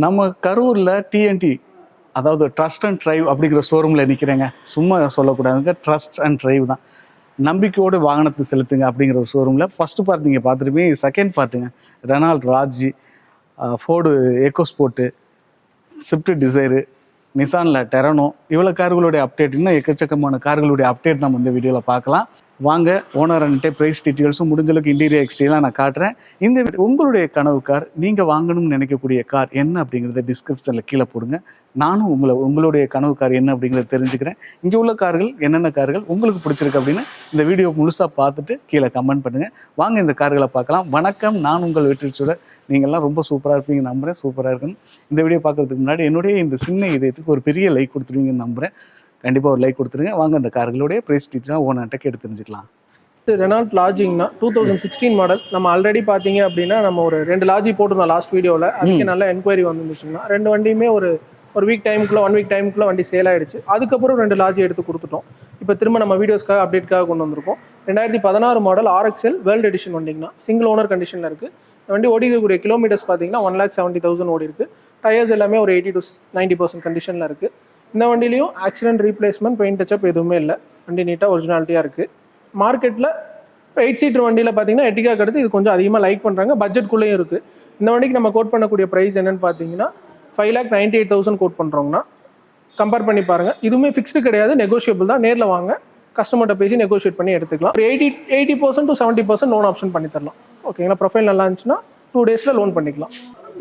நம்ம கரூரில் டிஎன்டி அதாவது ட்ரஸ்ட் அண்ட் ட்ரைவ் அப்படிங்கிற ஷோரூமில் நிற்கிறேங்க. சும்மா சொல்லக்கூடாதுங்க, ட்ரஸ்ட் அண்ட் ட்ரைவ் தான். நம்பிக்கையோடு வாகனத்தை செலுத்துங்க அப்படிங்கிற ஒரு ஷோரூமில் ஃபஸ்ட்டு பார்ட் நீங்கள் பார்த்துருப்பீங்க. செகண்ட் பார்ட்டுங்க Renault Lodgy, Ford EcoSport, Swift Dzire, நிசானில் டெரனோ, இவ்வளோ கார்களுடைய அப்டேட், இன்னும் எக்கச்சக்கமான கார்களுடைய அப்டேட் நம்ம இந்த வீடியோவில் பார்க்கலாம். வாங்க, ஓனர் அண்ட்டே ப்ரைஸ் டீட்டெயில்ஸும் முடிஞ்சளவுக்கு இன்டீரியர் எக்ஸ்டீரியலாம் நான் காட்டுறேன். இந்த உங்களுடைய கனவு கார், நீங்கள் வாங்கணும்னு நினைக்கக்கூடிய கார் என்ன அப்படிங்கிறத டிஸ்கிரிப்ஷனில் கீழே போடுங்க. நானும் உங்களுடைய கனவு கார் என்ன அப்படிங்கிறத தெரிஞ்சுக்கிறேன். இங்கே உள்ள கார்கள் என்னென்ன கார்கள் உங்களுக்கு பிடிச்சிருக்கு அப்படின்னு இந்த வீடியோ முழுசாக பார்த்துட்டு கீழே கமெண்ட் பண்ணுங்கள். வாங்க இந்த கார்களை பார்க்கலாம். வணக்கம், நான் உங்கள் வெற்றிச்சூழல். நீங்கள்லாம் ரொம்ப சூப்பராக இருப்பீங்க நம்புகிறேன். சூப்பராக இருக்குன்னு இந்த வீடியோ பார்க்குறதுக்கு முன்னாடி என்னுடைய இந்த சின்ன இதயத்துக்கு ஒரு பெரிய லைக் கொடுத்துருவீங்கன்னு நம்புகிறேன். கண்டிப்பாக ஒரு லைக் கொடுத்துருங்க. வாங்க அந்த கார்களுடைய ப்ரைஸ் டீச்சராக ஓனர்கிட்ட கேட்டு தெரிஞ்சுக்கலாம். ரெனால்ட் லாஜிங்னா 2016 மாடல். நம்ம ஆல்ரெடி பார்த்தீங்க அப்படின்னா நம்ம ஒரு 2 லாஜி போட்டிருந்தோம் லாஸ்ட் வீடியோவில். அதுக்கு நல்ல என்கொயரி வந்துருந்துச்சுன்னா 2 வண்டியுமே ஒரு வீக் டைமுக்குள்ளே 1 வீக் டைமுக்குள்ளே வண்டி சேல் ஆகிடுச்சு. அதுக்கப்புறம் 2 லாஜி எடுத்து கொடுத்துட்டோம். இப்போ திரும்ப நம்ம வீடியோஸ்க்காக அப்டேட்காக கொண்டு வந்திருக்கோம். 2016 மாடல் RXL வேர்ல்டு எடிஷன் வண்டிங்கன்னா சிங்கிள் ஓனர் கண்டிஷனில் இருக்குது. இந்த வண்டி ஓடி இருக்கக்கூடிய கிலோமீட்டர்ஸ் பார்த்தீங்கன்னா 1,70,000 ஓடி இருக்குது. டயர்ஸ் எல்லாமே ஒரு 80 to 90% கண்டிஷனில் இருக்குது. இந்த வண்டிலையும் ஆக்சிடென்ட் ரீப்ளேஸ்மெண்ட், பெயிண்ட் டச்சப் எதுவுமே இல்லை. வண்டி நீட்டாக ஒரிஜினாலிட்டியாக இருக்குது. மார்க்கெட்டில் 8 சீட்டர் வண்டியில் பார்த்தீங்கன்னா எட்டிக்காக்கு அடுத்து இது கொஞ்சம் அதிகமாக லைக் பண்ணுறாங்க. பட்ஜெட்குள்ளேயும் இருக்குது. இந்த வண்டிக்கு நம்ம கோட் பண்ணக்கூடிய ப்ரைஸ் என்னென்னு பார்த்தீங்கன்னா 5,98,000 கோட் பண்ணுறோங்கன்னா கம்பேர் பண்ணி பாருங்கள். இதுவுமே ஃபிக்ஸ்டு கிடையாது, நெகோஷியபிள் தான். நேரில் வாங்க, கஸ்டமர்கிட்ட பேசி நெகோஷியேட் பண்ணி எடுத்துக்கலாம். 80% to 70% லோன் ஆப்ஷன் பண்ணி தரலாம். ஓகேங்களா? ப்ரொஃபைல் நல்லா இருந்துச்சுன்னா 2 டேஸில் லோன் பண்ணிக்கலாம்.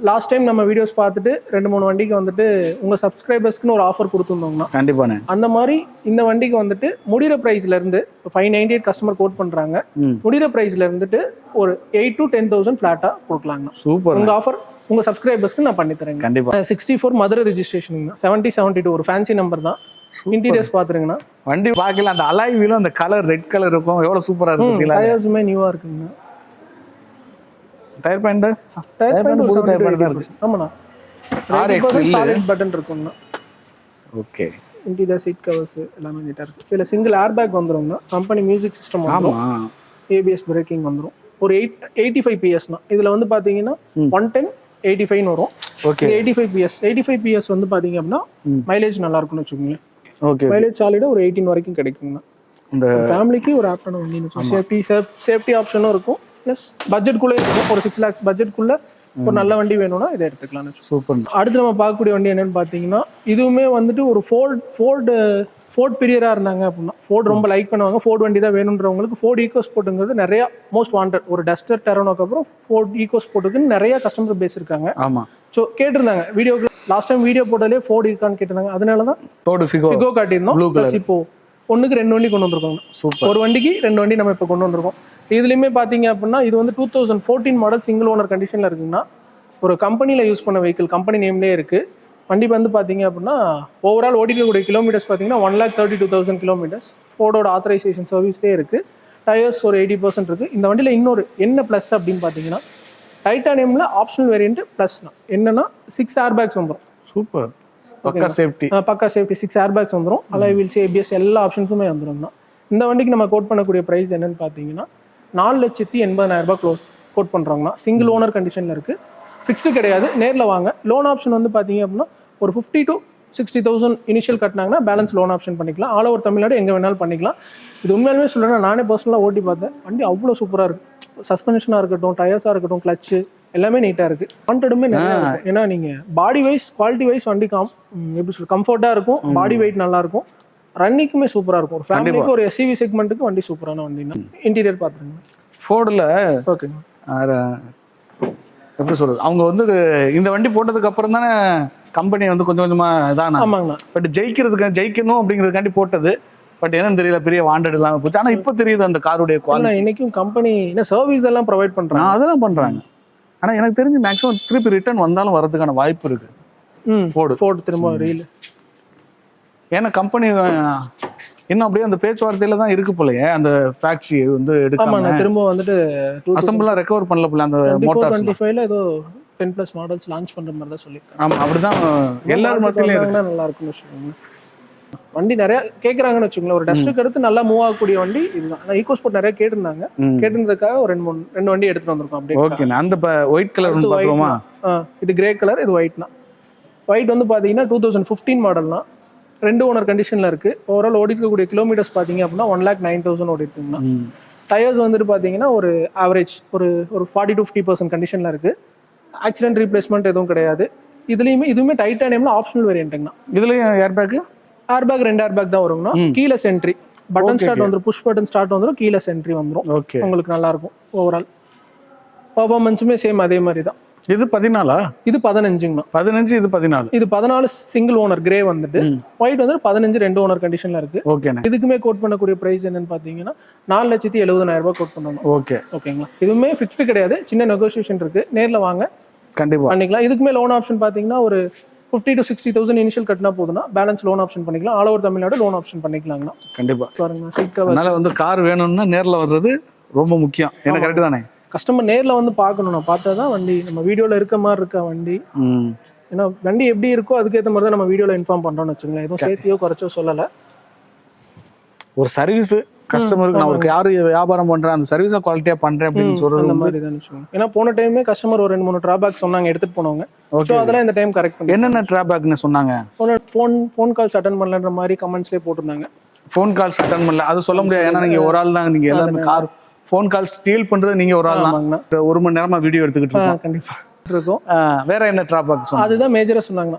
லாஸ்ட் டைம் நம்ம வீடியோஸ் பார்த்துட்டு 2-3 வண்டிக்கு வந்துட்டு உங்கள் சப்ஸ்கிரைபர்ஸ்க்குன்னு ஒரு ஆஃபர் கொடுத்துருந்தோம்னா கண்டிப்பாக அந்த மாதிரி இந்த வண்டிக்கு வந்துட்டு முடிகிற ப்ரைஸ்லேருந்து 598 கஸ்டமர் கோட் பண்ணுறாங்க. முடிகிற ப்ரைஸில் இருந்துட்டு ஒரு 8,000 to 10,000 ஃப்ளாட்டாக கொடுக்கலாங்கண்ணா. சூப்பர். உங்கள் ஆஃபர் உங்கள் சப்ஸ்கிரைபர்ஸ்க்கு நான் பண்ணித்தரேன். கண்டிப்பாக. 64 மதுரை ரெஜிஸ்ட்ரேஷனுங்கண்ணா. 7072 ஒரு ஃபேன்சி நம்பர் தான். இன்டீரியர்ஸ் பார்த்துருங்கண்ணா. வண்டி பார்க்கல, அந்த அலாய் வீலும் அந்த கலர் ரெட் கலர் இருக்கும், எவ்வளோ சூப்பராக இருக்கும். டயர்ஸுமே நியூவாக இருக்குங்கண்ணா. டயர் பாயிண்ட் புது டயர் பாயிண்ட் தான் இருக்கு. ஆமாண்ணா. RXL சாலிட் பட்டன் இருக்குங்கண்ணா. ஓகே. இன்டீரியர் சீட் கவர்ஸ் எல்லாமே நீட்டாக இருக்குது. இதில் சிங்கிள் ஏர் பேக் வந்துடும்னா, கம்பெனி மியூசிக் சிஸ்டம் வந்துடும், ABS பிரேக்கிங் வந்துடும். ஒரு 85 PSனா இதில் வந்து பார்த்தீங்கன்னா 110 85 வரும். ஓகே. 85 PS 85 PS வந்து பார்த்தீங்க அப்படின்னா மைலேஜ் நல்லா இருக்கும்னு வச்சுக்கோங்களேன். ஓகே. மைலேஜ் சாலிடாக ஒரு 18 வரைக்கும் கிடைக்குங்கண்ணா. இந்த ஃபேமிலிக்கு ஒரு ஆப்டான வண்டி. சேஃப்டி ஆப்ஷனும் இருக்கும். ப்ளஸ் பட்ஜெட்குள்ளே இருக்கும். ஒரு 6 lakhs பட்ஜெட்குள்ளே ஒரு நல்ல வண்டி வேணும்னா இதை எடுத்துக்கலாம். சூப்பர். அடுத்து நம்ம பார்க்கக்கூடிய வண்டி என்னன்னு பார்த்தீங்கன்னா, இதுவுமே வந்துட்டு ஒரு ஃபோர்ட் பிரியராக இருந்தாங்க அப்படின்னா, ஃபோர்ட் ரொம்ப லைக் பண்ணுவாங்க, ஃபோர்ட் வண்டி தான் வேணுன்றவங்களுக்கு ஃபோர்ட் ஈகோஸ்போர்ட்டுங்கிறது நிறையா மோஸ்ட் வாண்டட். ஒரு டஸ்டர் டெரோனோக்கு அப்புறம் ஃபோர்ட் ஈகோஸ்போர்ட்டுக்குன்னு நிறைய கஸ்டமர் பேஸ் இருக்காங்க. ஆமாம். ஸோ கேட்டிருந்தாங்க வீடியோக்கு, லாஸ்ட் டைம் வீடியோ போட்டாலே ஃபோர்ட் இருக்கான்னு கேட்டிருந்தாங்க. அதனால தான் ஃபிகோ காட்டியிருந்தோம். ப்ளஸ் இப்போ 1க்கு 2 வண்டி கொண்டு வந்திருக்கோங்க. ஒரு வண்டிக்கு 2 வண்டி நம்ம இப்போ கொண்டு வந்திருக்கோம். இதுலையுமே பார்த்தீங்க அப்படின்னா இது வந்து 2014 மாடல் சிங்கிள் ஓனர் கண்டிஷனில் இருக்குங்கன்னா, ஒரு கம்பெனியில் யூஸ் பண்ண வெஹிக்கிள், கம்பெனி நேம்லேயே இருக்குது. வண்டி வந்து பார்த்தீங்க அப்படின்னா ஓவரால் ஓடிக்கக்கூடிய கிலோமீட்டர்ஸ் பார்த்தீங்கன்னா 1,32,000 கிலோமீட்டர்ஸ். ஃபோர்டோட ஆத்தரைசேஷன் சர்வீஸே இருக்குது. டயர்ஸ் ஒரு 80% இருக்குது. இந்த வண்டியில் இன்னொரு என்ன ப்ளஸ் அப்படின்னு பார்த்தீங்கன்னா, டைட்டானியமில் ஆப்ஷனல் வேரியன்ட் ப்ளஸ் என்னன்னா 6 ஏர் பேக்ஸ் வந்துடும். சூப்பர். பக்கா சேஃப்டி 6 ஏர் பேக்ஸ் வந்துடும். அலாய் வீல்ஸ், ABS எல்லா ஆப்ஷன்ஸுமே வந்துடும். இந்த வண்டிக்கு நம்ம கோட் பண்ணக்கூடிய ப்ரைஸ் என்னன்னு பார்த்தீங்கன்னா 4,80,000 க்ளோஸ் கோட் பண்ணுறாங்கன்னா சிங்கிள் ஓனர் கண்டிஷனில் இருக்குது. ஃபிக்ஸ்டு கிடையாது, நேரில் வாங்க. லோன் ஆப்ஷன் வந்து பார்த்தீங்க அப்படின்னா ஒரு 50,000 to 60,000 இனிஷியல் கட்டினாங்கன்னா பேலன்ஸ் லோன் ஆப்ஷன் பண்ணிக்கலாம். ஆல் ஓவர் தமிழ்நாடு எங்கே வேணாலும் பண்ணிக்கலாம். இது உண்மையாலுமே சொல்கிறேன், நானே பர்சனலாக ஓட்டி பார்த்தேன். வண்டி அவ்வளோ சூப்பராக இருக்குது. சஸ்பென்ஷனாக இருக்கட்டும், டயர்ஸாக இருக்கட்டும், கிளச்சு எல்லாமே நீட்டாக இருக்குது. கான்டெடுமே நிறையா இருக்கும். ஏன்னா நீங்கள் பாடி வைஸ், குவாலிட்டி வைஸ் வண்டி எப்படி சொல்ற கம்ஃபர்ட்டாக இருக்கும். பாடி வெயிட் நல்லாயிருக்கும். ரன்னிங்குமே சூப்பராக இருக்கும். ஒரு ஃபேமிலிக்கு, ஒரு SUV செக்மெண்ட்டுக்கு வண்டி சூப்பரான வண்டினா. இன்டீரியர் பார்த்துருங்க. ஃபோர்டில் ஓகேங்க. எப்படி சொல்கிறது, அவங்க வந்து இந்த வண்டி போட்டதுக்கு அப்புறம் தானே கம்பெனி வந்து கொஞ்சம் கொஞ்சமாக இதான. ஆமாங்கண்ணா. பட் ஜெயிக்கணும் அப்படிங்கிறதுக்காண்டி போட்டது. பட் என்னன்னு தெரியல, பெரிய வாண்டட் இல்லாமல் போச்சு. ஆனால் இப்போ தெரியுது அந்த காருடைய குவாலிட்டி. இன்னைக்கும் கம்பெனி என்ன சர்வீஸ் எல்லாம் ப்ரொவைட் பண்ணுறாங்க, அதெல்லாம் பண்ணுறாங்க. ஆனால் எனக்கு தெரிஞ்சு மேக்ஸிமம் திருப்பி ரிட்டர்ன் வந்தாலும் வரதுக்கான வாய்ப்பு இருக்கு. ஃபோர்டு திரும்ப ரீல். ஏன்னா கம்பெனி இன்னும் அப்படியே அந்த பேச்சுவார்த்தையில தான் இருக்கு போலயே. அந்த ஃபேக்டரி வந்து எடுக்காம திரும்ப வந்துட்டு அசம்பிளா ரெக்கவர் பண்ணல போல. அந்த மோட்டார் 25ல ஏதோ 10+ மாடல்ஸ் லான்ச் பண்ற மாதிரி தான் சொல்லிருக்காங்க. ஆமா, அப்படிதான் எல்லாரும் மத்தியில நல்லா இருக்குன்னு சொல்லுவாங்க. வண்டி நிறைய கேக்குறாங்கன்னு வச்சுக்கோங்களேன். ஒரு டஸ்ட்டுக்கு அடுத்து நல்லா மூவ் ஆகக்கூடிய வண்டி இதுதான். ஆனால் ஈகோஸ்போர்ட் நிறைய கேட்டிருந்தாங்க. கேட்டிருந்ததுக்காக ஒரு 2 வண்டி எடுத்துட்டு வந்திருக்கோம். அப்படியே ஓகே. அந்த ஒயிட் கலர் வந்து பார்க்கலாமா? இது கிரே கலர், இது ஒயிட்னா ஒயிட் வந்து பார்த்தீங்கன்னா 2015 மாடல்னா 2 ஓனர் கண்டிஷனில் இருக்குது. ஓவரால் ஓடி இருக்கக்கூடிய கிலோமீட்டர்ஸ் பார்த்தீங்க அப்படின்னா 1,09,000 ஓடி இருக்குங்கண்ணா. டயர்ஸ் வந்துட்டு பார்த்தீங்கன்னா ஒரு ஆவரேஜ் ஒரு 40-50% கண்டிஷனில் இருக்குது. ஆக்சிடென்ட் ரீப்ளேஸ்மெண்ட் எதுவும் கிடையாது. இதுவுமே டைட்டானியம்ல ஆப்ஷனல் வேரியன்ட்டுங்கண்ணா. இதுலயும் ஏர்பேக் 2 ஏர்பேக் தான் வருங்கண்ணா. கீழே சென்ட்ரி பட்டன் ஸ்டார்ட் வந்துடும், புஷ் பட்டன் ஸ்டார்ட் வந்துடும், கீழே சென்ட்ரி வந்துடும். ஓகே, உங்களுக்கு நல்லா இருக்கும். ஓவரால் பர்ஃபார்மன்ஸுமே சேம் அதே மாதிரி தான். இது 14 இது 15ங்கண்ணா. 15 இது 14. இது 14 சிங்கிள் ஓனர் கிரே வந்துட்டு, ஒயிட் வந்து 15 2 ஓனர் கண்டிஷன்ல இருக்கு. ஓகேண்ணே. இதுக்குமே கோட் பண்ணக்கூடிய பிரைஸ் என்னன்னு பாத்தீங்கன்னா 4,70,000 ரூபாய் கோட் பண்ணணும். ஓகே, ஓகேங்களா. இதுவுமே ஃபிக்ஸ்டு கிடையாது, சின்ன நெகோசியேஷன் இருக்கு. நேர்ல வாங்க கண்டிப்பா பண்ணிக்கலாம். இதுக்குமே லோன் ஆப்ஷன் பாத்தீங்கன்னா ஒரு 50,000-60,000 இனிஷியல் கட்டினா போதுன்னா பேலன்ஸ் லோன் ஆப்ஷன் பண்ணிக்கலாம். All over Tamil Nadu loan option பண்ணிக்கலாங்கண்ணா. கண்டிப்பா பாருங்க சீட் கவர். அதனால வந்து கார் வேணும்னா நேர்ல வர்றது ரொம்ப முக்கியம். என்ன கரெக்ட் தானே? கஸ்டமர் நேர்ல வந்து பார்க்கணும். நான் பார்த்தா தான் வண்டி நம்ம வீடியோல இருக்க மாதிரி இருக்கா வண்டி. ஏன்னா வண்டி எப்படி இருக்கோ அதுக்கேற்ற மாதிரி தான் நம்ம வீடியோல இன்ஃபார்ம் பண்றோம்னு வச்சுங்களேன். எதுவும் சேர்த்தியோ குறைச்சோ சொல்லலை. ஒரு சர்வீஸ் கஸ்டமருக்கு நான் ஒரு கார் வியாபாரம் பண்றேன், அந்த சர்வீஸை குவாலிட்டியா பண்றேன் அப்படின்னு சொல்றது அந்த மாதிரி தான் வச்சுக்கோங்க. ஏன்னா போன டைமே கஸ்டமர் ஒரு 2-3 டிராபேக் சொன்னாங்க, எடுத்துட்டு போனவங்க. ஸோ அதெல்லாம் இந்த டைம் கரெக்ட் பண்ணி. என்னென்ன டிராபேக்னு சொன்னாங்க? ஃபோன் கால்ஸ் அட்டன் பண்ணலன்ற மாதிரி கமெண்ட்ஸ்லேயே போட்டிருந்தாங்க. ஃபோன் கால்ஸ் அட்டன் பண்ணல அது சொல்ல முடியாது. ஏன்னா நீங்க ஒரு ஆள் தான், நீங்க எல்லாமே கார் ஃபோன் கால் ஸ்டீல் பண்றது நீங்க ஒரு ஆள் தான். 1 மணி நேரமா வீடியோ எடுத்துக்கிட்டு இருக்கோம். கண்டிப்பா இருக்கும். வேற என்ன டிராபேக்? அதுதான் மேஜரா சொன்னாங்க,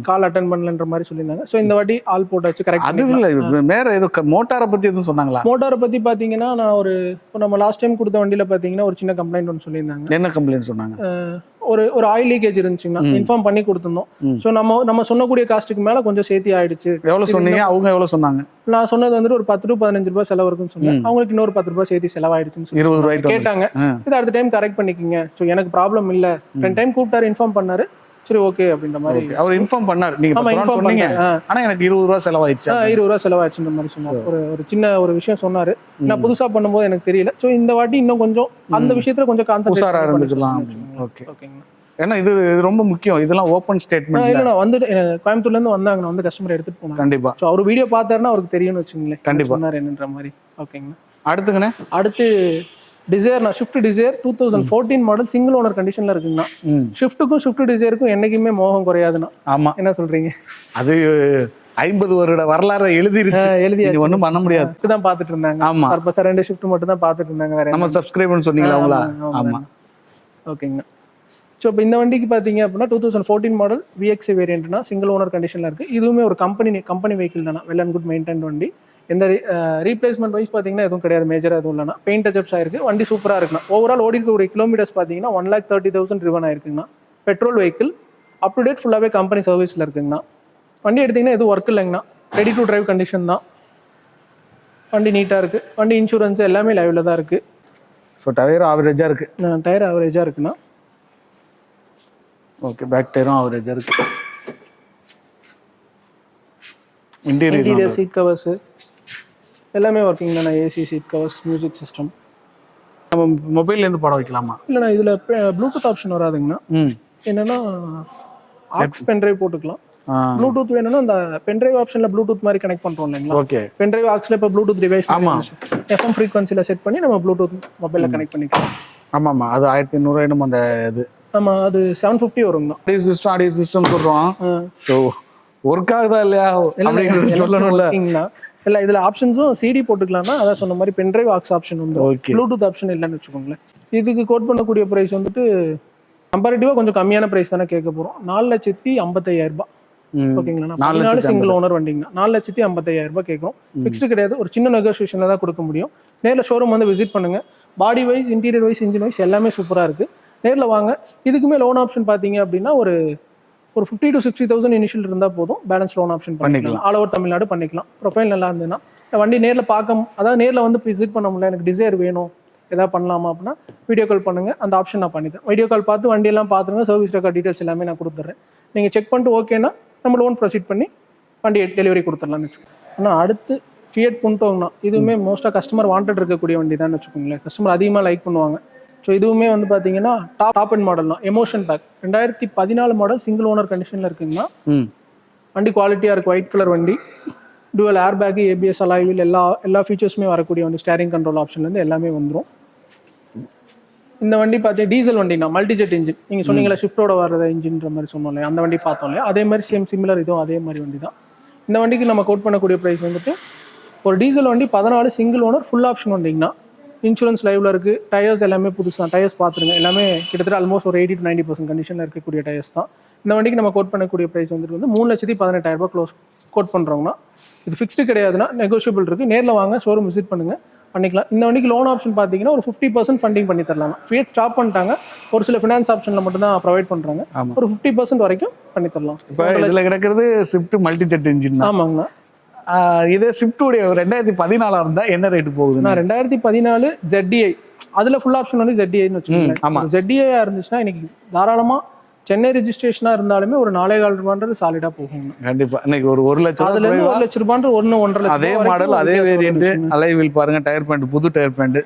கால் அட்டன் பண்ணலன்ற மாதிரி சொல்லியிருந்தாங்க. ஸோ இந்த வாட்டி ஆல் போட்டாச்சு கரெக்ட். அது இல்ல, வேற ஏதோ மோட்டாரை பத்தி எதுவும் சொன்னாங்களா? மோட்டாரை பத்தி பாத்தீங்கன்னா நான் இப்போ நம்ம லாஸ்ட் டைம் கொடுத்த வண்டியில பாத்தீங்கன்னா ஒரு சின்ன கம்ப்ளைண்ட் ஒன்று சொல்லியிருந்தாங்க. என்ன கம்ப்ளைண்ட் சொன்னாங்க? ஒரு ஆயில் லீக்கேஜ் இருந்துச்சுன்னா இன்ஃபார்ம் பண்ணி கொடுத்துருந்தோம். ஸோ நம்ம சொன்னக்கூடிய காஸ்ட்டுக்கு மேல கொஞ்சம் சேர்த்தி ஆயிடுச்சு. எவ்வளவு சொன்னீங்க? அவங்க எவ்வளவு சொன்னாங்க? நான் சொன்னது வந்துட்டு ஒரு 10 to 15 ரூபாய் செலவு இருக்குன்னு சொன்னேன். அவங்களுக்கு இன்னொரு 10 ரூபாய் சேர்த்து செலவாயிடுச்சுன்னு சொல்லி 20 ரூபாய் கேட்டாங்க. இது அடுத்த டைம் கரெக்ட் பண்ணிக்கிங்க. ஸோ எனக்கு ப்ராப்ளம் இல்ல. 2 டைம் கூப்பிட்டாரு, இன்ஃபார்ம் பண்ணாரு. சரி ஓகே அப்படின்ற மாதிரி அவர் இன்ஃபார்ம் பண்ணாரு. நீங்க சொன்னீங்க ஆனா எனக்கு 20 ரூபாய் செலவாயிடுச்சு. 20 ரூபாய் செலவாயிடுச்சுன்ற மாதிரி சொன்னாரு. ஒரு சின்ன ஒரு விஷயம் சொன்னாரு. நான் புதுசா பண்ணும்போது எனக்கு தெரியல. ஸோ இந்த வாட்டி இன்னும் கொஞ்சம் அந்த விஷயத்துல கொஞ்சம் கான்சென்ட்ரேட் இருந்துக்கலாம். ஓகே, ஓகேங்க. ஏன்னா இது ரொம்ப முக்கியம். இதெல்லாம் ஓப்பன் ஸ்டேட்மெண்ட் இல்ல. நான் வந்து கோயம்புத்தூர்ல இருந்து வந்தாங்க, நான் வந்து கஸ்டமர் எடுத்துட்டு போனேன். கண்டிப்பா. ஸோ அவர் வீடியோ பார்த்தாருன்னா அவருக்கு தெரியும்னு வச்சுங்களேன். கண்டிப்பா சொன்னார் என்னன்ற மாதிரி. ஓகேங்க. அடுத்துங்கண்ணே, அடுத்து Dzire Swift Dzire 2014 model single owner கண்டிஷன்ல இருக்குங்கண்ணா. ஷிஃப்ட் டிசைருக்கும் என்னைக்குமே மோகம் குறையாதுண்ணா. ஆமா, என்ன சொல்றீங்க? அது 50 வருட வரலாறு எழுதி ஒன்றும் பண்ண முடியாது. தான் பாத்துட்டு இருந்தாங்க. ஆமா, பர்பஸா 2 ஷிஃப்ட் மட்டும் தான் பாத்துட்டு இருந்தாங்க. வேற நம்ம சப்ஸ்கிரைபர் சொன்னீங்களா அவங்களா? ஆமா, ஓகேங்க. ஸோ இப்போ இந்த வண்டிக்கு பார்த்தீங்க அப்படின்னா 2014 மாடல் VXA வேரியன்ட்னா சிங்கிள் ஓனர் கண்டிஷனில் இருக்குது. இதுவுமே ஒரு கம்பெனி வெஹிக்கிள் தானே, வெல் அண்ட் குட் மெயின்டைன் வண்டி. எந்த ரீப்ளேஸ்மெண்ட் வைஸ் பார்த்தீங்கன்னா எதுவும் கிடையாது, மேஜராக எதுவும் இல்லைனா. பெயிண்ட் டச்சப்ஸ் ஆயிருக்கு, வண்டி சூப்பராக இருக்குண்ணா. ஓவரால் ஓடி இருக்கக்கூடிய கிலோமீட்டர்ஸ் பார்த்தீங்கன்னா 1,30,000 ரிவன் ஆயிருக்குங்கண்ணா. Petrol vehicle, up to date ஃபுல்லாகவே கம்பெனி சர்வீஸில் இருக்குங்கண்ணா. வண்டி எடுத்திங்கன்னா எதுவும் ஒர்க் இல்லைங்கண்ணா, ரெடி டு டிரைவ் கண்டிஷன் தான். வண்டி நீட்டாக இருக்குது. வண்டி இன்சூரன்ஸ் எல்லாமே லைவில் தான் இருக்குது. ஸோ டயர் ஆவரேஜாக இருக்குது. டயர் ஆவரேஜாக இருக்குண்ணா. ஓகே, பேக் டயரும் ஆவரேஜா இருக்கு. இன்டீரியர் சீட் கவர்ஸ் எல்லாமே ஒர்க்கிங் தானே. AC, seat covers, music system. நம்ம மொபைல்ல இருந்து படம் வைக்கலாமா? இல்லைண்ணா, இதுல ப்ளூடூத் ஆப்ஷன் வராதுங்கண்ணா. என்னன்னா ஆக்ஸ் பென்ட்ரைவ் போட்டுக்கலாம். ப்ளூடூத் வேணும்னா அந்த பென்ட்ரைவ் ஆப்ஷன்ல ப்ளூடூத் மாதிரி கனெக்ட் பண்றோம் இல்லைங்களா? ஓகே, பென்ட்ரைவ் ஆக்ஸ்ல இப்போ ப்ளூடூத் டிவைஸ் FM ஃப்ரீக்வன்சில செட் பண்ணி நம்ம ப்ளூடூத் மொபைல்ல கனெக்ட் பண்ணிக்கலாம். ஆமாமா, அது 1500 என்னமோ அந்த இது. ஆமா, அது 750 வருங்க. ஆடியோ சிஸ்டம் சொல்றோம். சோ வொர்க் ஆகுதா இல்லையா அப்படிங்கறது சொல்லணும்ல. இல்ல இதுல ஆப்ஷன்ஸும் CD போட்டுக்கலாம்னா அதான் சொன்ன மாதிரி பென்ட்ரைவ் ஆக்ஸ் ஆப்ஷன் வந்து, ப்ளூடூத் ஆப்ஷன் இல்லைன்னு வச்சுக்கோங்களேன். இதுக்கு கோட் பண்ணக்கூடிய பிரைஸ் வந்துட்டு கம்பேரிட்டிவா கொஞ்சம் கம்மியான பிரைஸ் தானே கேட்க போறோம். 4,55,000 ரூபாய். ஓகேங்களா? 14 சிங்கிள் ஓனர் வண்டிங்கண்ணா. 4,55,000 ரூபாய் கேட்கும். ஃபிக்ஸ்டு கிடையாது, ஒரு சின்ன நெகோசியேஷன்ல தான் கொடுக்க முடியும். நேரில் ஷோரூம் வந்து விசிட் பண்ணுங்க. Body wise, interior wise, engine wise எல்லாமே சூப்பரா இருக்கு. நேரில் வாங்க. இதுக்குமே லோன் ஆப்ஷன் பார்த்தீங்க அப்படின்னா ஒரு 50,000 to 60,000 இனிஷியல் இருந்தால் போதும். பேலன்ஸ் லோன் ஆப்ஷன் பண்ணிக்கலாம். ஆல் ஓவர் தமிழ்நாடு பண்ணிக்கலாம். ப்ரொஃபைல் நல்லா இருந்ததுன்னா வண்டி நேரில் அதாவது நேரில் வந்து விசிட் பண்ண முடியல, எனக்கு டிசைர் வேணும், எதாவது பண்ணலாமா அப்படின்னா வீடியோ கால் பண்ணுங்க, அந்த ஆப்ஷன் நான் பண்ணித்தரேன். வீடியோ கால் பார்த்து வண்டியெல்லாம் பார்த்துருங்க, சர்வீஸ் ரெக்கார்ட் டீட்டெயில்ஸ் எல்லாமே நான் கொடுத்துட்றேன். நீங்கள் செக் பண்ணிட்டு ஓகேன்னா நம்ம லோன் ப்ரொசீட் பண்ணி வண்டி டெலிவரி கொடுத்துடலாம்னு வச்சுக்கோங்க. ஆனால் அடுத்து ஃபியட் புண்டோங்கண்ணா. இதுவுமே மோஸ்ட்டாக கஸ்டமர் வாண்டட் இருக்கக்கூடிய வண்டி தான் வச்சுக்கோங்களேன். கஸ்டமர் அதிகமாக லைக் பண்ணுவாங்க. ஸோ இதுவுமே வந்து பார்த்தீங்கன்னா டாப் அண்ட் மாடல் தான். எமோஷன் பேக் 2014 மாடல் சிங்கிள் ஓனர் கண்டிஷனில் இருக்குங்கன்னா வண்டி குவாலிட்டியாக இருக்குது. ஒயிட் கலர் வண்டி, dual airbag, ABS alloy wheel எல்லா ஃபீச்சர்ஸுமே வரக்கூடிய வண்டி. ஸ்டேரிங் கண்ட்ரோல் ஆப்ஷன்லேருந்து எல்லாமே வந்துடும். இந்த வண்டி பார்த்தீங்க டீசல் வண்டினா மல்டிஜெட் இன்ஜின் நீங்கள் சொன்னீங்களா ஷிஃப்ட்டோட வர்றத இன்ஜின்ற மாதிரி சொன்னோம் இல்லையா, அந்த வண்டி பார்த்தோம் இல்லையா, அதே மாதிரி சேம் சிமிலர் இதுவும் அதே மாதிரி வண்டி தான். இந்த வண்டிக்கு நம்ம கோட் பண்ணக்கூடிய ப்ரைஸ் வந்துட்டு ஒரு டீசல் வண்டி 14 சிங்கிள் ஓனர் ஃபுல் ஆப்ஷன் வண்டிங்கன்னா இன்சூரன்ஸ் லைவ்ல இருக்குது, டயர்ஸ் எல்லாமே புதுசாக டயர்ஸ் பார்த்துருங்க, எல்லாமே கிட்டத்தட்ட ஆல்மோஸ்ட் ஒரு 80 to 90% கண்டிஷனில் இருக்கக்கூடிய டயர்ஸ் தான். இந்த வண்டிக்கு நம்ம கோட் பண்ணக்கூடிய ப்ரைஸ் வந்துட்டு வந்து 3,18,000 ரூபாய் க்ளோஸ் கோட் பண்ணுறோங்கன்னா இது ஃபிக்ஸ்டு கிடையாதுன்னா நெகோஷியபிள் இருக்குது. நேரில் வாங்க, ஷோரூம் விசிட் பண்ணுங்கள், பண்ணிக்கலாம். இந்த வண்டிக்கு லோன் ஆப்ஷன் பார்த்தீங்கன்னா ஒரு 50% ஃபண்டிங் பண்ணி தரலாம். ஃபியட் ஸ்டாப் பண்ணிட்டாங்க, ஒரு சில ஃபினான்ஸ் ஆப்ஷனில் மட்டும் தான் ப்ரொவைட் பண்ணுறாங்க, ஒரு 50% வரைக்கும் பண்ணி தரலாம். இப்போ இதில் கிடக்கிறது ஸ்விஃப்ட் மல்டிஜெட் இன்ஜின். ஆமாங்கண்ணா. இதே ஸ்விஃப்ட்டுடைய 2014 இருந்தால் என்ன ரேட்டு போகுது? நான் 2014 ZDI அதில் ஃபுல் ஆப்ஷன் வந்து ZDIன்னு வச்சுக்கோங்க. ZDI இருந்துச்சுன்னா இன்னைக்கு தாராளமாக சென்னை ரெஜிஸ்ட்ரேஷனா இருந்தாலுமே ஒரு 4,4 ரூபான்றது சாலிடா போகும். கண்டிப்பா இன்னைக்கு ஒரு 1 லட்சம் அதுல இருந்து 1 லட்சம் ரூபான்ற 1.5 லட்சம் அதே மாடல் அதே வேரியன்ட் அலை வீல் பாருங்க, டயர் பேண்ட் புது டயர் பேண்ட்,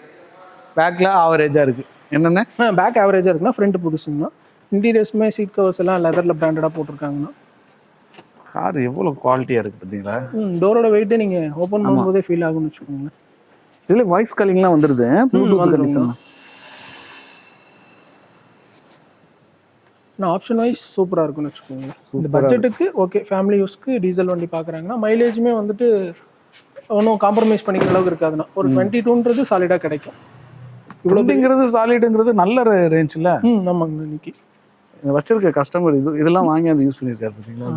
பேக்ல ஆவரேஜா இருக்கு. என்னென்ன பேக் ஆவரேஜா இருக்குன்னா ஃப்ரண்ட் புதுசுங்கண்ணா, இன்டீரியர்ஸ்மே சீட் கவர்ஸ் எல்லாம் லெதர்ல பிராண்டடா போட்டிருக்காங்கண்ணா. கார் எவ்வளவு குவாலிட்டியா இருக்கு பாத்தீங்களா? டோரோட வெயிட் நீங்க ஓபன் பண்ணும்போதே ஃபீல் ஆகும்னு வச்சுக்கோங்க. இதுல வாய்ஸ் காலிங்லாம் வந்துருது, ப்ளூடூத் கனெக்ஷன். ஆப்ஷன் வைஸ் சூப்பராக இருக்கும்னு வச்சுக்கோங்க. இந்த பட்ஜெட்டுக்கு ஓகே, ஃபேமிலி யூஸ்க்கு டீசல் வண்டி பார்க்குறாங்கன்னா மைலேஜுமே வந்துட்டு ஒன்றும் காம்ப்ரமைஸ் பண்ணிக்கிற அளவுக்கு இருக்காதுன்னா ஒரு 22ன்றது சாலிடாக கிடைக்கும். இவ்வளோங்கிறது சாலிடுங்கிறது நல்ல ரேஞ்ச் இல்லை? ஆமாங்கண்ணா. இன்னைக்கு வச்சிருக்க கஸ்டமர் இதெல்லாம் வாங்கி அதை யூஸ் பண்ணியிருக்காரு பார்த்தீங்களா?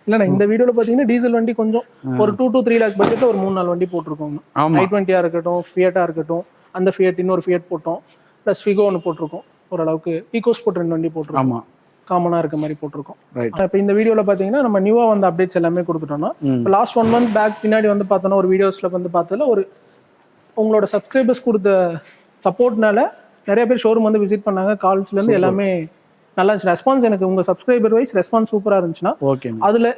இல்லைண்ணா, இந்த வீடியோவில் பார்த்தீங்கன்னா டீசல் வண்டி கொஞ்சம் ஒரு 2 to 3 லேக் பட்ஜெட்டில் ஒரு 3-4 வண்டி போட்டிருக்கோங்க. i20 இருக்கட்டும், ஃபியட்டாக இருக்கட்டும், அந்த ஃபியட் இன்னொரு ஃபியட் போட்டோம், ப்ளஸ் ஃபிகோ ஒன்று போட்டிருக்கோம், ஓரளவுக்கு ஈகோ ஸ்போர்ட் 2 வண்டி போட்டிருக்கோம், காமனாக இருக்க மாதிரி போட்டிருக்கோம். இப்போ இந்த வீடியோவில் பார்த்தீங்கன்னா நம்ம நியூவாக வந்து அப்டேட்ஸ் எல்லாமே கொடுத்துட்டோம்னா இப்போ லாஸ்ட் 1 month பேக் பின்னாடி வந்து பார்த்தோன்னா ஒரு வீடியோஸில் வந்து பார்த்ததுல ஒரு உங்களோட சப்ஸ்கிரைபர்ஸ் கொடுத்த சப்போர்ட்னால நிறைய பேர் ஷோரூம் வந்து விசிட் பண்ணாங்க. கால்ஸ்லேருந்து எல்லாமே நல்லா இருந்துச்சு ரெஸ்பான்ஸ். எனக்கு உங்கள் சப்ஸ்கிரைபர் வைஸ் ரெஸ்பான்ஸ் சூப்பராக இருந்துச்சுன்னா அதில்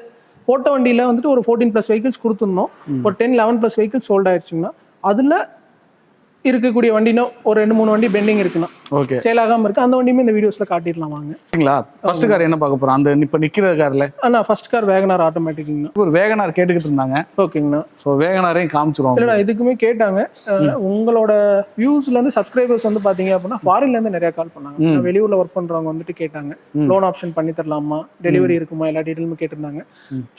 போட்ட வண்டியில் வந்துட்டு ஒரு 14+ வெஹிக்கிள்ஸ் கொடுத்துருந்தோம், ஒரு 10-11+ வெஹிக்கிள்ஸ் சோல்ட் ஆயிடுச்சுங்கன்னா அதில் இருக்கக்கூடிய வண்டினா ஒரு 2-3 வண்டி பெண்டிங் இருக்குன்னா ஓகே சேல் ஆகாம இருக்கு, அந்த வண்டியுமே இந்த வீடியோஸ்ல காட்டிடலாம் வாங்க. சரிங்களா? ஃபர்ஸ்ட் கார் என்ன பார்க்க போறோம்? அந்த இப்ப நிக்கிற கார்ல ஃபர்ஸ்ட் கார் வேகனார் ஆட்டோமேட்டிக்ங்க. ஒரு வேகனார் கேட்டுக்கிட்டு இருந்தாங்க. ஓகேங்கண்ணா. ஸோ வேகனாரையும் காமிச்சிருவோம். இல்லைண்ணா, இதுக்குமே கேட்டாங்க. உங்களோட வியூஸ்ல இருந்து சப்ஸ்கிரைபர்ஸ் வந்து பாத்தீங்க அப்படின்னா ஃபாரின்ல இருந்து நிறைய கால் பண்ணாங்க. வெளியூர்ல ஒர்க் பண்றவங்க வந்துட்டு கேட்டாங்க லோன் ஆப்ஷன் பண்ணி தரலாமா, டெலிவரி இருக்குமா, எல்லா டீட்டெயிலுமே கேட்டிருந்தாங்க.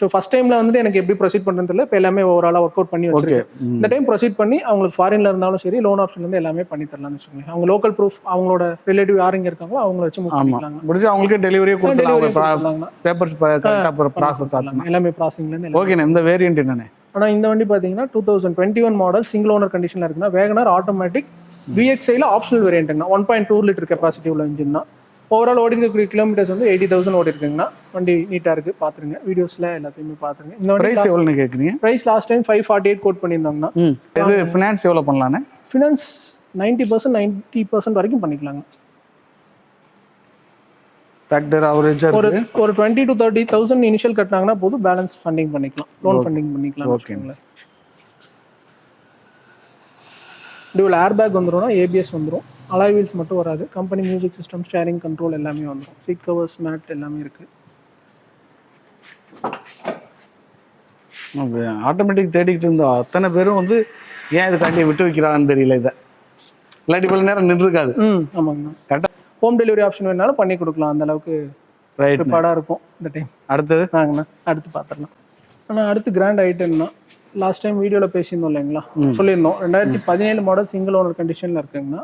ஸோ ஃபர்ஸ்ட் டைம்ல வந்துட்டு எனக்கு எப்படி ப்ரொசீட் பண்றது தெரியல, இப்போ எல்லாமே ஓவராலா ஒர்க் அவுட் பண்ணி வச்சிருக்கேன். இந்த டைம் ப்ரொசீட் பண்ணி அவங்களுக்கு ஃபாரின்ல இருந்தாலும் சரி லோன் ஆப்ஷன் வந்து எல்லாமே பண்ணி தரலாம்னு வச்சுக்கோங்க. அவங்க லோக்கல் ப்ரூஃப் அவங்களோட ரிலேட்டிவ் யாருங்க இருக்காங்களோ அவங்கள வச்சு பண்ணிக்கலாங்க. முடிஞ்சு அவங்களுக்கு டெலிவரியே கொடுத்துடலாம். பேப்பர்ஸ் கரெக்ட்டா ப்ராசஸ் ஆச்சு, எல்லாமே ப்ராசஸிங்ல இருந்து. ஓகே, இந்த வேரியன்ட் என்னன்னு? ஆனா இந்த வண்டி பாத்தீங்கன்னா 2021 மாடல் சிங்கிள் ஓனர் கண்டிஷன்ல இருக்குன்னா வேகனார் ஆட்டோமேட்டிக் VXI-ல ஆப்ஷனல் வேரியன்ட்னா 1.2 லிட்டர் கெபாசிட்டி உள்ள இன்ஜின் தான். ஓவரால் ஓடி இருக்கக்கூடிய கிலோமீட்டர்ஸ் வந்து 80,000 ஓடி இருக்குங்கண்ணா. வண்டி நீட்டா இருக்கு, பாத்துருங்க. வீடியோஸ்ல எல்லாத்தையுமே பாத்துருங்க. இந்த வண்டி பிரைஸ் எவ்வளவுன்னு கேக்குறீங்க? பிரைஸ் லாஸ்ட் டைம் 548 கோட் பண்ணியிருந்தாங்கன்னா இது ஃபினான்ஸ் எவ்வளவு பண்ணலாம்னு? ஃபினான்ஸ் 90% வரைக்கும் பண்ணிக்கலாங்க. ஃபேக்டர் அவரேஜா ஒரு 20 to 30,000 இனிஷியல் கட்டினாங்கன்னா போதும், பேலன்ஸ் ஃபண்டிங் பண்ணிக்கலாம், லோன் ஃபண்டிங் பண்ணிக்கலாம். ஓகேங்களா? டியூவல் ஏர் பேக் வந்துரும்னா ABS வந்துடும், அலாய் வீல்ஸ் மட்டும் வராது. Company music system, steering control எல்லாமே வந்துடும். சீட் கவர்ஸ், மேட் எல்லாமே இருக்கு. ஆட்டோமேட்டிக் தேடிக்கிட்டு இருந்தோம் அத்தனை பேரும் வந்து ஏன் இது கண்டிப்பாக விட்டு வைக்கிறான்னு தெரியல. இதை இல்லாட்டி இவ்வளோ நேரம் நின்று இருக்காது. ஆமாங்கண்ணா. கரெக்டாக ஹோம் டெலிவரி ஆப்ஷன் வேணாலும் பண்ணி கொடுக்கலாம், அந்த அளவுக்கு ப்ரிப்பேர்டாக இருக்கும் இந்த டைம். அடுத்தது வாங்கண்ணா, அடுத்து பார்த்துடலாம். ஆனால் அடுத்து கிராண்ட் ஐட்டம்னா லாஸ்ட் டைம் வீடியோவில் பேசியிருந்தோம் இல்லைங்களா, சொல்லியிருந்தோம் 2017 மாடல் சிங்கிள் ஓனர் கண்டிஷனில் இருக்குங்கண்ணா.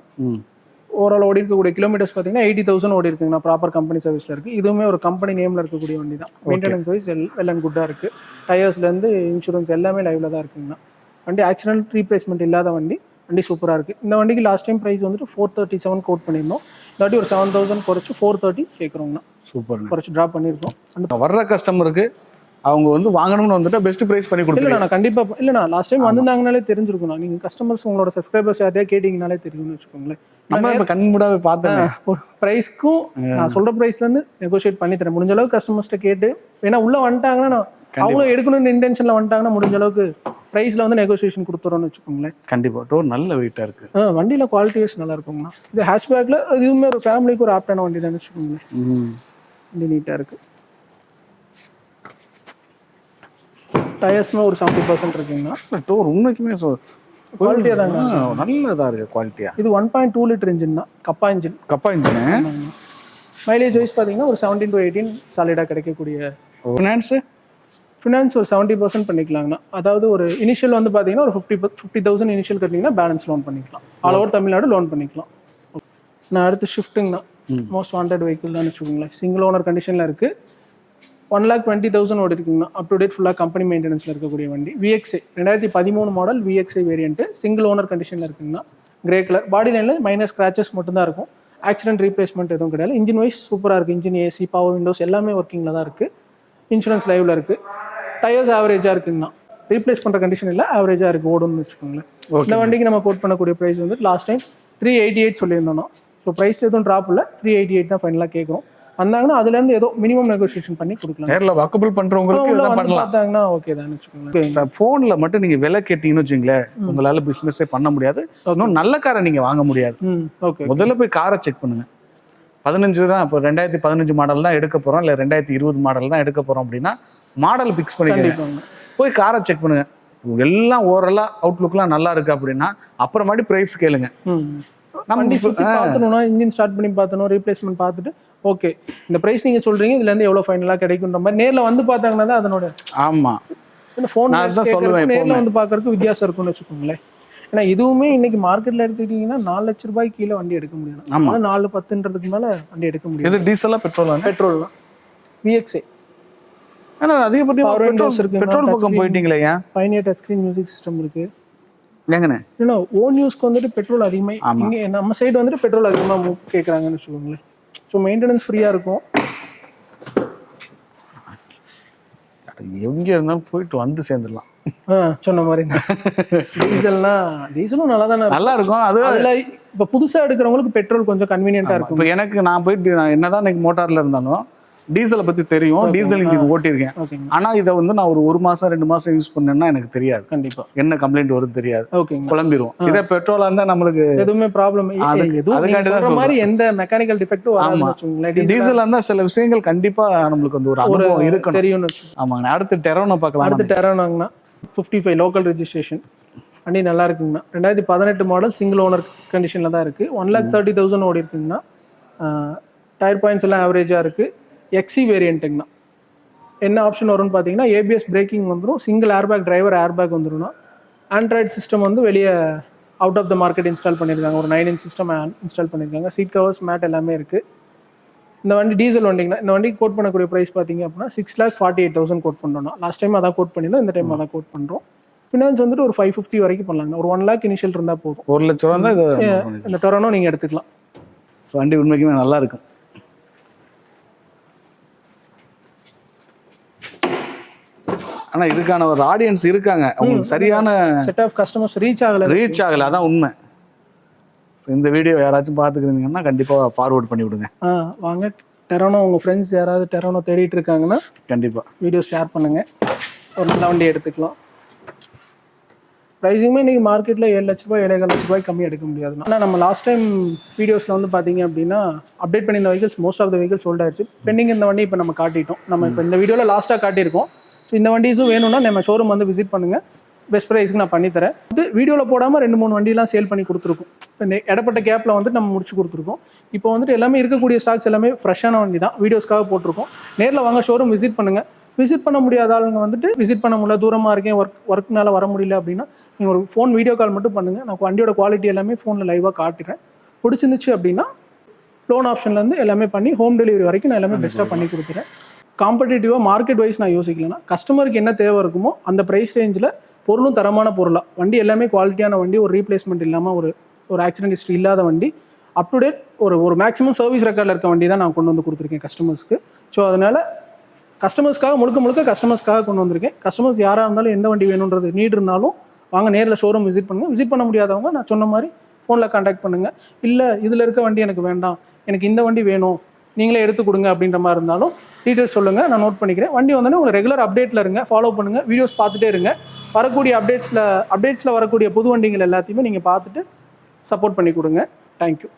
ஓவரால் ஓடி இருக்கக்கூடிய கிலோமீட்டர்ஸ் பார்த்தீங்கன்னா 80,000 ஓடி இருக்குங்கண்ணா. ப்ராப்பர் கம்பெனி சர்வீஸில் இருக்குது. இதுவுமே ஒரு கம்பெனி நேமில் இருக்கக்கூடிய வண்டி தான். மெயின்டெனன்ஸ் வைஸ் வெல் அண்ட் குட்டாக இருக்குது. டயர்ஸ்லேருந்து இன்சூரன்ஸ் எல்லாமே லைவில் தான் இருக்குங்கண்ணா. வண்டி ஆக்சிடென்ட் ரீப்ளேஸ்மெண்ட் இல்லாத வண்டி. வண்டி சூப்பராக இருக்குது. இந்த வண்டிக்கு லாஸ்ட் டைம் ப்ரைஸ் வந்துட்டு 437 கோட் பண்ணியிருந்தோம். இந்த வாட்டி ஒரு 7,000 குறைச்சி 430 கேட்குறோங்கண்ணா. சூப்பர், குறைச்சி ட்ராப் பண்ணியிருக்கோம். அந்த வர்ற கஸ்டமருக்கு அவங்க வந்து வாங்கணும்னு வந்துட்டு பெஸ்ட் ப்ரைஸ் பண்ணி கொடுத்து. இல்லைண்ணா, கண்டிப்பாக இல்லைண்ணா, லாஸ்ட் டைம் வந்திருந்தாங்கனாலே தெரிஞ்சிருக்குண்ணா. நீங்கள் கஸ்டமர்ஸ் உங்களோட சப்ஸ்கிரைபர்ஸ் யார்ட்டையா கேட்டிங்கனாலே தெரியும்னு வச்சுக்கோங்களேன். நம்ம இப்போ கண்மூடாவே பார்த்தேன். ஒரு ப்ரைஸ்க்கும் நான் சொல்கிற ப்ரைஸ்லேருந்து நெகோஷியேட் பண்ணி தரேன். முடிஞ்ச அளவுக்கு கஸ்டமர்ஸ்ட்டை கேட்டு, ஏன்னா உள்ளே வந்துட்டாங்கன்னா அவங்களும் எடுக்கணும்னு இன்டென்ஷனில் வந்துட்டாங்கன்னா முடிஞ்ச அளவுக்கு ப்ரைஸில் வந்து நெகோசியேஷன் கொடுத்துறோம்னு வச்சுக்கோங்களேன். கண்டிப்பாக டோர் நல்ல வெயிட்டாக இருக்குது. வண்டியில் குவாலிட்டி வைஸ் நல்லா இருக்குங்கண்ணா. இது ஹேஷ்பேக்கில் இதுவுமே ஒரு ஃபேமிலிக்கு ஒரு ஆப்டான வண்டி தான் வச்சுக்கோங்களேன். வண்டி நீட்டாக இருக்குது. டயர்ஸ்மே ஒரு 70% இருக்குங்கண்ணா. டோர் உண்மைக்குமே குவாலிட்டியாக தாங்க. நல்லதா இருக்கு குவாலிட்டியா. இது 1.2 லிட்டர் இன்ஜின் தான், கப்பா இன்ஜின். கப்பா இன்ஜின். மைலேஜ் வைஸ் பார்த்தீங்கன்னா ஒரு 17 to 18 சாலிடாக கிடைக்கக்கூடிய. ஃபினான்ஸ் ஒரு 70% பண்ணிக்கலாங்கண்ணா. அதாவது ஒரு இனிஷியல் வந்து பார்த்தீங்கன்னா ஒரு 50,000 இனிஷியல் கட்டிங்கன்னா பேலன்ஸ் லோன் பண்ணிக்கலாம். ஆல் ஓவர் தமிழ்நாடு லோன் பண்ணிக்கலாம். நான் அடுத்து ஷிஃப்ட்டுங்கண்ணா. மோஸ்ட் வாண்டட் வெஹிக்கிள் தான் வச்சுக்கோங்களேன். சிங்கிள் ஓனர் கண்டிஷனில் இருக்குது. 1,20,000 ஓடி இருக்குங்கண்ணா. அப் டு டேட் ஃபுல்லாக கம்பெனி மெயின்டெனன்ஸில் இருக்கக்கூடிய வண்டி. VXI 2013 model VXI variant, single owner கண்டிஷனில் இருக்குங்கண்ணா. Grey colour. பாடி லைனில் மைனர் ஸ்க்ராச்சஸ் மட்டும்தான் இருக்கும். ஆக்சிடென்ட் ரீப்ளேஸ்மெண்ட் எதுவும் கிடையாது. இன்ஜின் வைஸ் சூப்பராக இருக்குது. இன்ஜின் ஏசி, பவர் விண்டோஸ் எல்லாமே ஒர்க்கிங்கில் தான் இருக்குது. இன்சூரன்ஸ் லைவில் இருக்குது. டயர்ஸ் ஆவரேஜாக இருக்குங்கண்ணா. ரீப்ளேஸ் பண்ணுற கண்டிஷன் இல்லை, ஆவரேஜாக இருக்குது ஓடுன்னு வச்சுக்கோங்களேன். இந்த வண்டிக்கு நம்ம கோட் பண்ணக்கூடிய ப்ரைஸ் வந்து லாஸ்ட் டைம் 388 சொல்லியிருந்தோம். ஸோ ப்ரைஸில் எதுவும் ட்ராப் இல்லை, 388 தான் ஃபைனலாக கேட்குறோம். வந்தாங்கன்னா அதுலேருந்து ஏதோ மினிமம் நெகோசியேஷன் பண்ணி கொடுக்கலாம். நேரில் வாக்கபிள் பண்ணுறவங்களுக்கு பார்த்தாங்கன்னா ஓகே தான் வச்சுக்கோங்களேன். ஃபோனில் மட்டும் நீங்கள் விலை கேட்டீங்கன்னு வச்சுங்களேன், உங்களால் பிஸ்னஸே பண்ண முடியாது. இன்னும் நல்ல காரை நீங்கள் வாங்க முடியாது. ஓகே, முதல்ல போய் காரை செக் பண்ணுங்க. 15 தான், இப்போ 2015 மாடல் தான் எடுக்க போகிறோம், இல்லை 2020 மாடல் தான் எடுக்க போகிறோம் அப்படின்னா மாடல் ஃபிக்ஸ் பண்ணிக்கோங்க. போய் காரை செக் பண்ணுங்க. எல்லாம் ஓவராலா அவுட்லுக்லாம் நல்லா இருக்கு அப்படின்னா அப்புறமாட்டி பிரைஸ் கேளுங்க. பார்த்துணும்னா இன்ஜின் ஸ்டார்ட் பண்ணி பார்த்தணும், ரீப்ளேஸ்மெண்ட் பார்த்துட்டு ஓகே இந்த பிரைஸ் நீங்க சொல்றீங்க, இதுல இருந்து எவ்வளவு ஃபைனலா கிடைக்குன்ற மாதிரி நேர்ல வந்து பார்த்தாங்கன்னா தான் அதனோட. ஆமா, இந்த ஃபோன் நேர்ல வந்து பார்க்கறதுக்கு வித்தியாசம் இருக்கும்னு வச்சுக்கோங்களேன். ஏன்னா இதுவுமே இன்னைக்கு மார்க்கெட்ல எடுத்துக்கிட்டீங்கன்னா 4 லட்ச ரூபாய்க்கு கீழே வண்டி எடுக்க முடியும். 4-10ன்றதுக்கு மேல வண்டி எடுக்க முடியும். இது டீசலா பெட்ரோலா? பெட்ரோல் தான். VXI. ஆனா அதிகப்படியா பெட்ரோல் பக்கம் போயிட்டீங்களே ஏன்? Pioneer touch screen music system இருக்கு. ஏங்கண்ணே ஏன்னா ஓன் யூஸ்க்கு வந்துட்டு பெட்ரோல் அதிகமாக இங்கே நம்ம சைடு வந்துட்டு பெட்ரோல் அதிகமாக கேட்குறாங்கன்னு வச்சுக்கோங்களேன். ஸோ மெயின்டெனன்ஸ் ஃப்ரீயாக இருக்கும். எங்கே இருந்தாலும் போயிட்டு வந்து சேர்ந்துடலாம். சொன்ன மாதிரி டீசலும் நல்லா இருக்கும். அது அதில் இப்போ புதுசாக எடுக்கிறவங்களுக்கு பெட்ரோல் கொஞ்சம் கன்வீனியன்ட்டாக இருக்கும். இப்போ எனக்கு நான் போயிட்டு நான் என்னதான் இன்னைக்கு மோட்டாரில் இருந்தாலும் டீசலை பற்றி தெரியும், டீசல் இன்ஜின் ஓட்டியிருக்கேன். ஆனால் இதை வந்து நான் ஒரு மாதம் 2 மாதம் யூஸ் பண்ணேன்னா எனக்கு தெரியாது கண்டிப்பாக என்ன கம்ப்ளைண்ட் வருது தெரியாது, குழம்பிடுவோம். இதே பெட்ரோலாக இருந்தால் நம்மளுக்கு எதுவுமே ப்ராப்ளம் எதுவும் மாதிரி எந்த மெக்கானிக்கல் டிஃபெக்டும் வராது. டீசல் இருந்தால் சில விஷயங்கள் கண்டிப்பாக நம்மளுக்கு வந்து ஒரு அனுபவம் இருக்கும், தெரியும். ஆமாங்கண்ணா. அடுத்து டெரோனோ பார்க்கலாம். அடுத்து டெரோனோங்கண்ணா 55 லோக்கல் ரெஜிஸ்ட்ரேஷன் வண்டி நல்லா இருக்குங்கண்ணா. 2018 மாடல் சிங்கிள் ஓனர் கண்டிஷனில் தான் இருக்குது. 1,30,000 ஓடி இருக்குங்கண்ணா. டயர் பாயிண்ட்ஸ் எல்லாம் ஆவரேஜாக இருக்குது. XC வேரியண்ட்டுங்கண்ணா. என்ன ஆப்ஷன் வரும்னு பார்த்தீங்கன்னா ABS பிரேக்கிங் வந்துடும், சிங்கிள் ஏர்பேக் டிரைவர் ஏர்பேக் வந்துடும்னா. ஆண்ட்ராய்டு சிஸ்டம் வந்து வெளியே out of the market install பண்ணியிருக்காங்க. ஒரு 9 inch சிஸ்டம் இன்ஸ்டால் பண்ணியிருக்காங்க. சீட் கவர்ஸ் மேட் எல்லாமே இருக்குது. இந்த வண்டி டீசல் வண்டிங்கண்ணா. இந்த வண்டிக்கு கோட் பண்ணக்கூடிய ப்ரைஸ் பார்த்தீங்க அப்படின்னா 6,48,000 கோட் பண்ணுறோம். லாஸ்ட் டைம் அதான் கோட் பண்ணியிருந்தோம், இந்த டைம் அதான் கோட் பண்ணுறோம். ஃபினான்ஸ் வந்துட்டு ஒரு 550 வரைக்கும் பண்ணலாங்க. ஒரு 1 lakh இனிஷியல் இருந்தால் போதும். 1 லட்சம் தான் இந்த டொரானோ நீங்கள் எடுத்துக்கலாம். வண்டி உண்மைக்குமே நல்லா இருக்கும். ஆனா இதுக்கான ஒரு ஆடியன்ஸ் இருக்காங்க, அவங்களுக்கு சரியான செட் ஆஃப் கஸ்டமர்ஸ் ரீச் ஆகல, அதான் உண்மை. இந்த வீடியோ யாராச்சும் பார்த்துக்கிறீங்கன்னா கண்டிப்பா ஃபார்வர்ட் பண்ணி விடுங்க. வாங்க டெரோனோ, உங்க ஃப்ரெண்ட்ஸ் யாராவது டெரோனோ தேடிட்டு இருக்காங்கன்னா கண்டிப்பா வீடியோ ஷேர் பண்ணுங்க, ஒரு நல்ல வண்டி எடுத்துக்கலாம். ப்ரைஸிங்குமே இன்னைக்கு மார்க்கெட்டில் 7 லட்ச ரூபாய் 7.5 லட்ச ரூபாய் கம்மி எடுக்க முடியாது. ஆனால் நம்ம லாஸ்ட் டைம் வீடியோஸில் வந்து பார்த்தீங்க அப்படின்னா அப்டேட் பண்ணி இந்த vehicles most of the vehicles sold ஆயிடுச்சு. பெண்டிங் இந்த வண்டி இப்போ நம்ம காட்டிட்டோம். நம்ம இப்போ இந்த வீடியோவில் லாஸ்ட்டாக காட்டியிருக்கோம். ஸோ இந்த வண்டிஸும் வேணும்னா நம்ம ஷோரூம் வந்து விசிட் பண்ணுங்கள், பெஸ்ட் ப்ரைஸ்க்கு நான் பண்ணித்தரேன். இது வீடியோவில் போடாமல் 2-3 வண்டிலாம் சேல் பண்ணி கொடுத்துருக்கோம். இந்த இடப்பட்ட கேப்பில் வந்து நம்ம முடிச்சு கொடுத்துருக்கோம். இப்போ வந்துட்டு எல்லாமே இருக்கக்கூடிய ஸ்டாக்ஸ் எல்லாமே ஃப்ரெஷ்ஷான வண்டி தான் வீடியோஸ்க்காக போட்டிருக்கோம். நேரில் வாங்க, ஷோரூம் விசிட் பண்ணுங்கள். விசிட் பண்ண முடியாத ஆளுங்க வந்துட்டு விசிட் பண்ண முடியல, தூரமாக இருக்கேன், ஒர்க்னால வர முடியல அப்படின்னா நீங்கள் ஒரு ஃபோன் வீடியோ கால் மட்டும் பண்ணுங்கள். நான் வண்டியோட குவாலிட்டி எல்லாமே ஃபோனில் லைவாக காட்டுறேன். பிடிச்சிருந்துச்சு அப்படின்னா லோன் ஆப்ஷன்லேருந்து எல்லாமே பண்ணி ஹோம் டெலிவரி வரைக்கும் நான் எல்லாமே பெஸ்ட்டாக பண்ணி கொடுத்துறேன். காம்படிட்டிவாக மார்க்கெட் வைஸ் நான் யோசிக்கலன்னா கஸ்டமருக்கு என்ன தேவை இருக்குமோ அந்த ப்ரைஸ் ரேஞ்சில் பொருளும் தரமான பொருளாக, வண்டி எல்லாமே குவாலிட்டியான வண்டி, ஒரு ரீப்ளேஸ்மெண்ட் இல்லாமல், ஒரு ஆக்சிடென்ட் ஹிஸ்ட்ரி இல்லாத வண்டி, அப் டு டேட் ஒரு மேக்ஸிமம் சர்வீஸ் ரெக்கார்டில் இருக்க வண்டி தான் நான் கொண்டு வந்து கொடுத்துருக்கேன் கஸ்டமர்ஸ்க்கு. ஸோ அதனால் கஸ்டமர்ஸ்க்காக முழுக்க கஸ்டமர்ஸ்க்காக கொண்டு வந்திருக்கேன். கஸ்டமர்ஸ் யாராக இருந்தாலும் எந்த வண்டி வேணுன்றது நீட் இருந்தாலும் வாங்க, நேரில் ஷோரூம் விசிட் பண்ணுங்கள். விசிட் பண்ண முடியாதவங்க நான் சொன்ன மாதிரி ஃபோனில் கான்டாக்ட் பண்ணுங்கள். இல்லை இதில் இருக்க வண்டி எனக்கு வேண்டாம், எனக்கு இந்த வண்டி வேணும், நீங்களே எடுத்து கொடுங்க அப்படின்ற மாதிரி இருந்தாலும் டீட்டெயில்ஸ் சொல்லுங்கள், நான் நோட் பண்ணிக்கிறேன். வண்டி வந்தோடனே உங்கள் ரெகுலர் அப்டேட்டில் இருங்க, ஃபாலோ பண்ணுங்கள், வீடியோஸ் பார்த்துட்டே இருங்க. வரக்கூடிய அப்டேட்ஸில் வரக்கூடிய புது வண்டிகள் எல்லாத்தையுமே நீங்கள் பார்த்துட்டு சப்போர்ட் பண்ணி கொடுங்க. தேங்க்யூ.